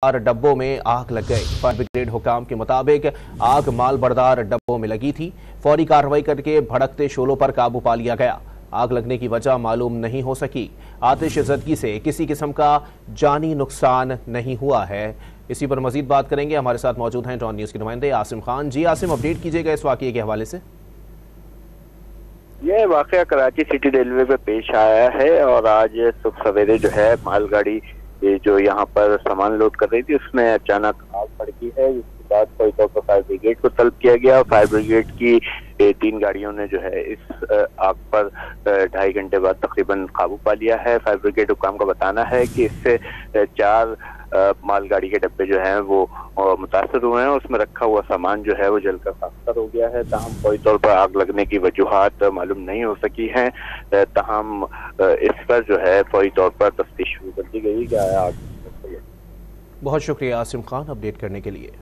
डब्बों में आग लग गई। फायर ब्रिगेड हुकाम के मुताबिक आग माल बरदार डब्बों में लगी थी। फौरी कार्रवाई करके भड़कते शोलों पर काबू पा लिया गया। आग लगने की वजह मालूम नहीं हो सकी। आतिशज़दगी से किसी किस्म का जानी नुकसान नहीं हुआ है। इसी पर मजीद बात करेंगे। हमारे साथ मौजूद हैं डॉन न्यूज़ के नुमाइंदे आसिम खान। जी आसिम, अपडेट कीजिएगा इस वाक़ये के हवाले से। यह वाक़या कराची सिटी रेलवे पे पेश आया है और आज सुबह सवेरे जो है मालगाड़ी जो यहाँ पर सामान लोड कर रही थी उसमें अचानक आग भड़की है, जिसके बाद फौरी तौर पर फायर ब्रिगेड को तलब किया गया। फायर ब्रिगेड की 3 गाड़ियों ने जो है इस आग पर 2.5 घंटे बाद तकरीबन काबू पा लिया है। फायर ब्रिगेड हुकाम का बताना है कि इससे 4 मालगाड़ी के डब्बे जो हैं वो मुतासर हुए हैं। उसमें रखा हुआ सामान जो है वो जलकर खाकसार हो गया है। ताहम फौरी तौर पर आग लगने की वजूहात मालूम नहीं हो सकी हैं। ताहम इस पर जो है फौरी तौर पर तफ्तीश शुरू कर दी गई। क्या आग। बहुत शुक्रिया आसिम खान अपडेट करने के लिए।